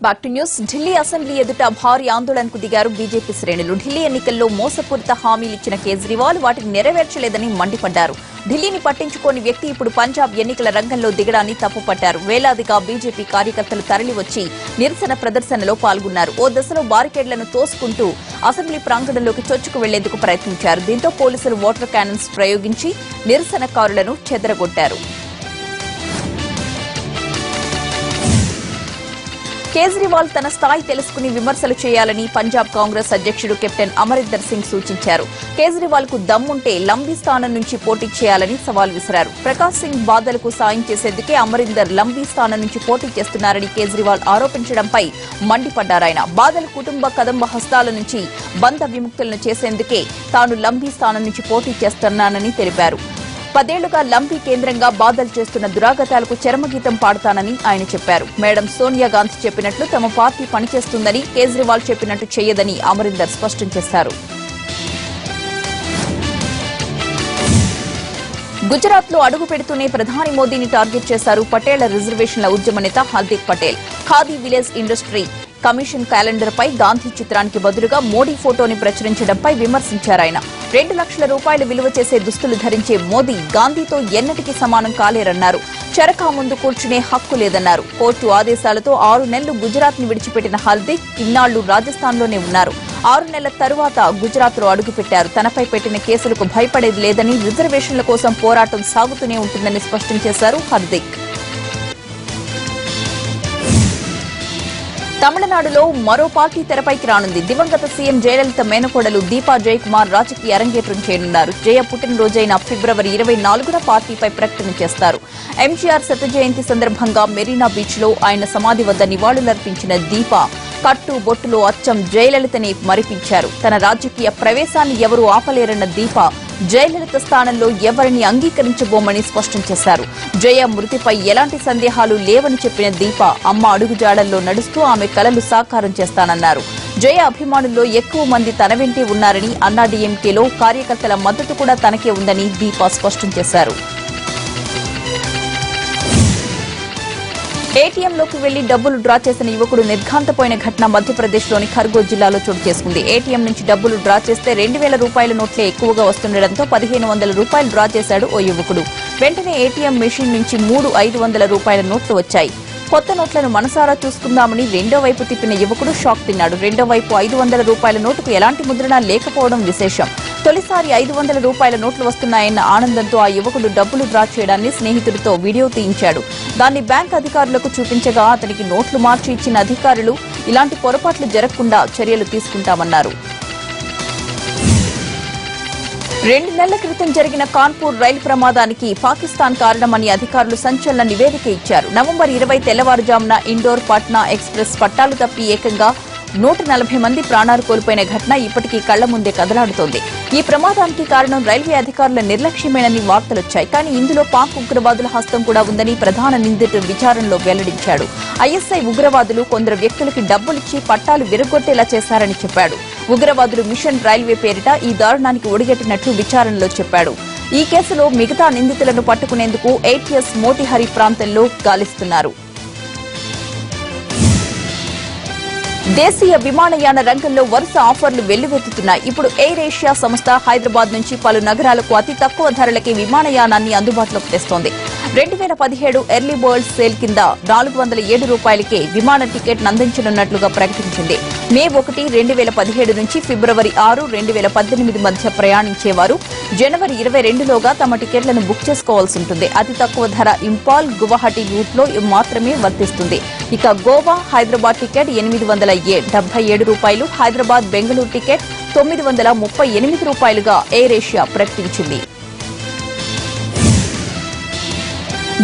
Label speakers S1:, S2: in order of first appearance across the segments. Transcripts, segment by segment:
S1: Back to news. Delhi assembly ఎదుట భారీ ఆందోళనకు దిగారు బీజేపీ శ్రేణులు. ఢిల్లీ ఎన్నికల్లో మోసపూరిత హామీలు ఇచ్చిన కేజ్రీవాల్ వాటిని నెరవేర్చలేదని మండిపడ్డారు. ఢిల్లీని పట్టించుకోని వ్యక్తి ఇప్పుడు పంజాబ్ ఎన్నికల రంగంలో దిగడాన్ని తప్పుపట్టారు. వేలాదిగా బీజేపీ కార్యకర్తలు తరలివచ్చి నిరసన ప్రదర్శనలో పాల్గొన్నారు. ఓ దశలో బారికేడ్లను తోసుకుంటూ అసెంబ్లీ ప్రాంగణంలోకి చొచ్చుకు వెళ్లేందుకు ప్రయత్నించారు. దీంతో పోలీసులు వాటర్ క్యానన్స్ ప్రయోగించి నిరసనకారులను చెదరగొట్టారు. కేజ్రీవాల్ తన స్థాయి తెలుసుకుని విమర్శలు చేయాలని పంజాబ్ కాంగ్రెస్ అధ్యక్షుడు కెప్టెన్ అమరీందర్ సింగ్ సూచించారు. కేజ్రీవాల్ కు దమ్ముంటే లంబీ స్థానం నుంచి పోటీ చేయాలని సవాల్ విసిరారు. ప్రకాశ్ సింగ్ బాధలకు సాయం చేసేందుకే అమరీందర్ లంబీ స్థానం నుంచి పోటీ చేస్తున్నారని కేజ్రీవాల్ ఆరోపించడంపై మండిపడ్డారాయన. బాదల్ కుటుంబ కదంబ హస్తాల నుంచి బంధ విముక్తులను చేసేందుకే తాను లంబీ స్థానం నుంచి పోటీ చేస్తున్నానని తెలిపారు. 10 ఏళ్లుగా లంబీ కేంద్రంగా బాదల్ చేస్తున్న దురాగతాలకు చరమగీతం పాడతానని ఆయన చెప్పారు. మేడం సోనియా గాంధీ చెప్పినట్లు తమ పార్టీ పనిచేస్తుందని, కేజ్రీవాల్ చెప్పినట్టు చేయదని అమరీందర్ స్పష్టం చేశారు. గుజరాత్ లో అడుగు పెడుతూనే ప్రధాని మోదీని టార్గెట్ చేశారు పటేళ్ల రిజర్వేషన్ల ఉద్యమ నేత Hardik Patel. Khadi village industry commission calendar పై గాంధీ చిత్రానికి బదులుగా మోడీ ఫోటోని ప్రచురించడంపై విమర్శించారాయన. 2 లక్షల రూపాయలు విలువ చేసే దుస్తులు ధరించే మోదీ గాంధీతో ఎన్నటికీ సమానం కాలేరన్నారు. చరకా ముందు కూర్చునే హక్కు లేదన్నారు. కోర్టు ఆదేశాలతో 6 నెలలు గుజరాత్ ని విడిచిపెట్టిన హార్దిక్ ఇన్నాళ్లు రాజస్థాన్లోనే ఉన్నారు. 6 నెలల తరువాత గుజరాత్ లో అడుగుపెట్టారు. తనపై పెట్టిన కేసులకు భయపడేది లేదని, రిజర్వేషన్ల కోసం పోరాటం సాగుతూనే ఉంటుందని స్పష్టం చేశారు హార్దిక్. తమిళనాడులో మరో పార్టీ తెరపైకి రానుంది. దివంగత సీఎం జయలలిత మేనకోడలు దీపా జయకుమార్ రాజకీయ అరంగేట్రం చేయనున్నారు. జయ పుట్టినరోజైన ఫిబ్రవరి 24న పార్టీపై ప్రకటన చేస్తారు. ఎంజీఆర్ శత జయంతి సందర్భంగా మెరీనా బీచ్ లో ఆయన సమాధి వద్ద నివాళులర్పించిన దీపా కట్టు బొట్టులో అచ్చం జయలలితని మరిపించారు. తన రాజకీయ ప్రవేశాన్ని ఎవరూ ఆపలేరన్న దీపా జయలలిత స్థానంలో ఎవరిని అంగీకరించబోమని స్పష్టం చేశారు. జయ మృతిపై ఎలాంటి సందేహాలు లేవని చెప్పిన దీపా అమ్మ అడుగుజాడల్లో నడుస్తూ ఆమె కలలు సాకారం చేస్తానన్నారు. జయ అభిమానుల్లో ఎక్కువ మంది తన వెంటే ఉన్నారని, అన్నాడీఎంకేలో కార్యకర్తల మద్దతు కూడా తనకే ఉందని దీపా స్పష్టం చేశారు. ఏటీఎంలోకి వెళ్లి డబ్బులు డ్రా చేసిన యువకుడు నిర్ఘాంతపోయిన ఘటన మధ్యప్రదేశ్లోని ఖర్గోన్ జిల్లాలో చోటు చేసుకుంది. ఏటీఎం నుంచి డబ్బులు డ్రా చేస్తే 2000 రూపాయల నోట్లే ఎక్కువగా వస్తుండటంతో 1500 రూపాయలు డ్రా చేశాడు ఓ యువకుడు. వెంటనే ఏటీఎం మెషిన్ నుంచి 3 500 రూపాయల నోట్లు వచ్చాయి. కొత్త నోట్లను మనసారా చూసుకుందామని రెండో వైపు తిప్పిన యువకుడు షాక్ తిన్నాడు. రెండో వైపు 500 రూపాయల నోటుకు ఎలాంటి ముద్రణ లేకపోవడం విశేషం. తొలిసారి 500 రూపాయల నోట్లు వస్తున్నాయన్న ఆనందంతో ఆ యువకుడు డబ్బులు డ్రా చేయడాన్ని స్నేహితుడితో వీడియో తీయించాడు. దాన్ని బ్యాంక్ అధికారులకు చూపించగా అతనికి నోట్లు మార్చి ఇచ్చిన అధికారులు ఇలాంటి పొరపాట్లు జరగకుండా చర్యలు తీసుకుంటామన్నారు. 2 నెలల క్రితం జరిగిన కాన్పూర్ రైలు ప్రమాదానికి పాకిస్తాన్ కారణమని అధికారులు సంచలన నివేదిక ఇచ్చారు. నవంబర్ 20 తెల్లవారుజామున ఇండోర్ పాట్నా ఎక్స్ప్రెస్ పట్టాలు తప్పి ఏకంగా 140 మంది ప్రాణాలు కోల్పోయిన ఘటన ఇప్పటికీ కళ్ల ముందే కదలాడుతోంది. ఈ ప్రమాదానికి కారణం రైల్వే అధికారుల నిర్లక్ష్యమేనని వార్తలొచ్చాయి. కానీ ఇందులో పాక్ ఉగ్రవాదుల హస్తం కూడా ఉందని ప్రధాన నిందితుడు విచారణలో వెల్లడించాడు. ఐఎస్ఐ ఉగ్రవాదులు కొందరు వ్యక్తులకి డబ్బులిచ్చి పట్టాలు విరగొట్టేలా చేశారని చెప్పాడు. ఉగ్రవాదులు మిషన్ రైల్వే పేరిట ఈ దారుణానికి ఒడిగట్టినట్లు విచారణలో చెప్పాడు. ఈ కేసులో మిగతా నిందితులను పట్టుకునేందుకు ఏటీఎస్ మోతిహరి ప్రాంతంలో గాలిస్తున్నారు. దేశీయ విమానయాన రంగంలో వరుస ఆఫర్లు వెల్లువెత్తుతున్నాయి. ఇప్పుడు ఎయిర్ ఏషియా సంస్థ హైదరాబాద్ నుంచి పలు నగరాలకు అతి తక్కువ ధరలకి విమానయానాన్ని అందుబాటులోకి తెస్తోంది. 2017 ఎర్లీ బర్డ్ సేల్ కింద 407 రూపాయలకే విమాన టికెట్ అందించనున్నట్లుగా ప్రకటించింది. మే 1, 2017 నుంచి ఫిబ్రవరి 6, 2018 మధ్య ప్రయాణించేవారు జనవరి 22లోగా తమ టికెట్లను బుక్ చేసుకోవాల్సి ఉంటుంది. అతి తక్కువ ధర ఇంపాల్, గువాహటి రూట్ లో మాత్రమే వర్తిస్తుంది. ఇక గోవా, హైదరాబాద్ టికెట్ 877 రూపాయలు, హైదరాబాద్ బెంగళూరు టికెట్ 938 రూపాయలుగా ఎయిర్ ఏషియా ప్రకటించింది.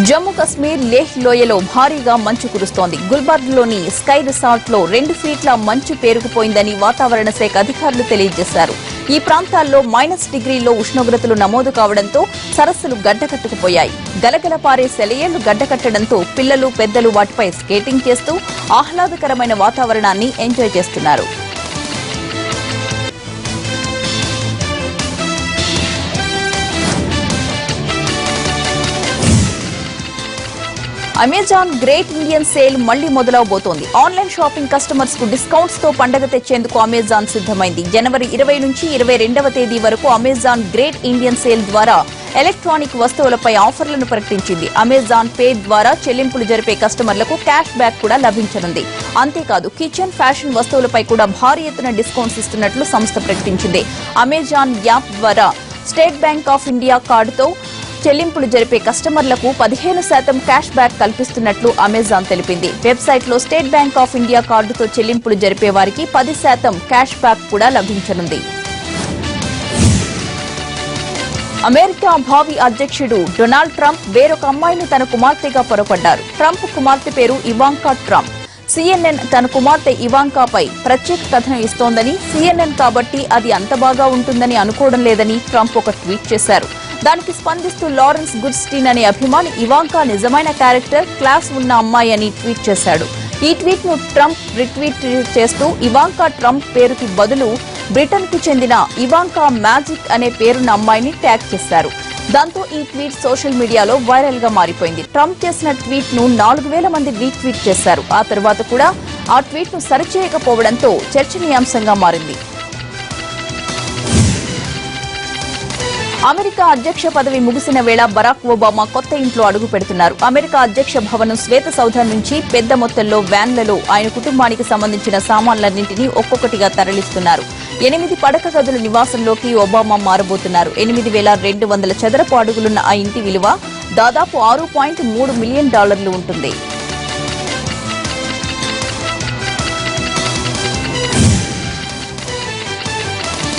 S1: జమ్మూ కశ్మీర్ లేహ్ లోయలో భారీగా మంచు కురుస్తోంది. గుల్బర్గ్లోని స్కై రిసార్ట్ లో 2 ఫీట్ల మంచు పేరుకుపోయిందని వాతావరణ శాఖ అధికారులు తెలియజేశారు. ఈ ప్రాంతాల్లో -డిగ్రీల్లో ఉష్ణోగ్రతలు నమోదు కావడంతో సరస్సులు గడ్డకట్టుకుపోయాయి. గలగల పారే సెలయేళ్లు గడ్డకట్టడంతో పిల్లలు, పెద్దలు వాటిపై స్కేటింగ్ చేస్తూ ఆహ్లాదకరమైన వాతావరణాన్ని ఎంజాయ్ చేస్తున్నారు. అమెజాన్ గ్రేట్ ఇండియన్ సేల్ మళ్లీ మొదలవబోతోంది. ఆన్లైన్ షాపింగ్ కస్టమర్స్ కు డిస్కౌంట్స్ తో పండగ తెచ్చేందుకు అమెజాన్ సిద్ధమైంది. జనవరి 20 నుంచి 22వ తేదీ వరకు అమెజాన్ గ్రేట్ ఇండియన్ సేల్ ద్వారా ఎలక్ట్రానిక్ వస్తువులపై ఆఫర్లను ప్రకటించింది. అమెజాన్ పే ద్వారా చెల్లింపులు జరిపే కస్టమర్లకు క్యాష్ బ్యాక్ కూడా లభించనుంది. అంతేకాదు కిచెన్, ఫ్యాషన్ వస్తువులపై కూడా భారీ ఎత్తున డిస్కౌంట్స్ ఇస్తున్నట్లు సంస్థ ప్రకటించింది. అమెజాన్ యాప్ ద్వారా స్టేట్ బ్యాంక్ ఆఫ్ ఇండియా కార్డుతో చెల్లింపులు జరిపే కస్టమర్లకు 15% క్యాష్ బ్యాక్ కల్పిస్తున్నట్లు అమెజాన్ తెలిపింది. వెబ్సైట్ లో స్టేట్ బ్యాంక్ ఆఫ్ ఇండియా కార్డుతో చెల్లింపులు జరిపే వారికి 10% క్యాష్ బ్యాక్ కూడా లభించనుంది. అమెరికా భావి అధ్యక్షుడు డొనాల్డ్ ట్రంప్ వేరొక అమ్మాయిని తన కుమార్తెగా పొరపడ్డారు. ట్రంప్ కుమార్తె పేరు ఇవాంకా ట్రంప్. CNN తన కుమార్తె ఇవాంకాపై ప్రత్యేక కథనం ఇస్తోందని, CNN కాబట్టి అది అంత బాగా ఉంటుందని అనుకోవడం లేదని ట్రంప్ ఒక ట్వీట్ చేశారు. దానికి స్పందిస్తూ లారెన్స్ గుడ్స్టీన్ అనే అభిమాని ఇవాంకా నిజమైన క్యారెక్టర్, క్లాస్ ఉన్న అమ్మాయి అని ట్వీట్ చేశాడు. ఈ ట్వీట్ ను ట్రంప్ రిట్వీట్ చేస్తూ ఇవాంకా ట్రంప్ పేరుకి బదులు బ్రిటన్ కు చెందిన ఇవాంకా మ్యాజిక్ అనే పేరున్న అమ్మాయిని ట్యాగ్ చేశారు. దాంతో ఈ ట్వీట్ సోషల్ మీడియాలో వైరల్ గా మారిపోయింది. ట్రంప్ చేసిన ట్వీట్ ను 4000 మంది రీట్వీట్ చేశారు. ఆ తర్వాత కూడా ఆ ట్వీట్ ను సరిచేయకపోవడంతో చర్చనీయాంశంగా మారింది. అమెరికా అధ్యక్ష పదవి ముగిసిన వేళ బరాక్ ఒబామా కొత్త ఇంట్లో అడుగు పెడుతున్నారు. అమెరికా అధ్యక్ష భవనం శ్వేత సౌధం నుంచి పెద్ద మొత్తంలో వ్యాన్లలో ఆయన కుటుంబానికి సంబంధించిన సామాన్లన్నింటినీ ఒక్కొక్కటిగా తరలిస్తున్నారు. 8 పడక గదుల నివాసంలోకి ఒబామా మారబోతున్నారు. 8200 చదరపు అడుగులున్న ఆ ఇంటి విలువ దాదాపు $6.3 మిలియన్ ఉంటుంది.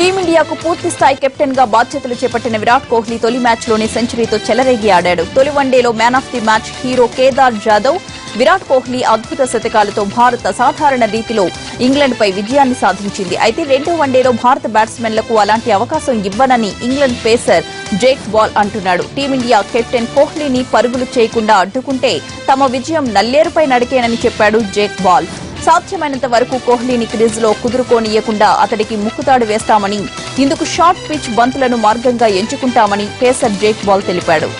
S1: టీమిండియాకు పూర్తి స్థాయి కెప్టెన్ గా బాధ్యతలు చేపట్టిన విరాట్ కోహ్లీ తొలి మ్యాచ్ లోనే సెంచరీతో చెలరేగి ఆడాడు. తొలి వన్డేలో man of the match hero Kedar Jadhav, Virat Kohli అద్భుత శతకాలతో భారత్ అసాధారణ రీతిలో ఇంగ్లాండ్ పై విజయాన్ని సాధించింది. అయితే రెండో వన్డేలో భారత బ్యాట్స్మెన్లకు అలాంటి అవకాశం ఇవ్వనని ఇంగ్లాండ్ పేసర్ జేక్ బాల్ అంటున్నాడు. టీమిండియా కెప్టెన్ కోహ్లీని పరుగులు చేయకుండా అడ్డుకుంటే తమ విజయం నల్లేరుపై నడికేనని చెప్పాడు జేక్ బాల్. సాధ్యమైనంత వరకు కోహ్లీని క్రీజ్ లో కుదురుకోనియకుండా అతడికి ముక్కుతాడు వేస్తామని, ఇందుకు షార్ట్ పిచ్ బంతులను మార్గంగా ఎంచుకుంటామని పేసర్ జేక్ బాల్ తెలిపాడు.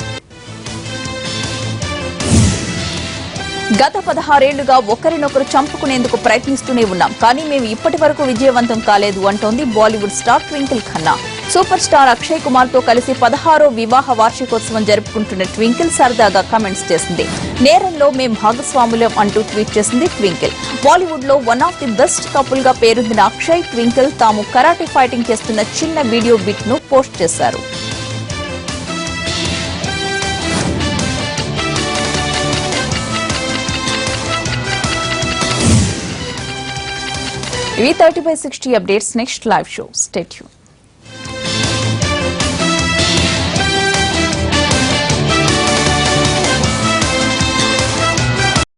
S1: గత 16 ఏళ్లుగా ఒకరినొకరు చంపుకునేందుకు ప్రయత్నిస్తూనే ఉన్నాం, కానీ మేము ఇప్పటి వరకు విజయవంతం కాలేదు అంటోంది Bollywood star twinkle Khanna. Super star Akshay Kumar తో కలిసి 16వ వివాహ వార్షికోత్సవం జరుపుకుంటున్న ట్వింకిల్ సరదాగా కామెంట్స్ చేసింది. నేరంలో మేం భాగస్వాములం అంటూ ట్వీట్ చేసింది ట్వింకిల్. బాలీవుడ్ లో one of the best couple గా పేరొందిన అక్షయ్, ట్వింకిల్ తాము కరాటే ఫైటింగ్ చేస్తున్న చిన్న వీడియో బిట్ ను పోస్ట్ చేశారు. ఇవి 30/60 updates. Next live show. Stay tune.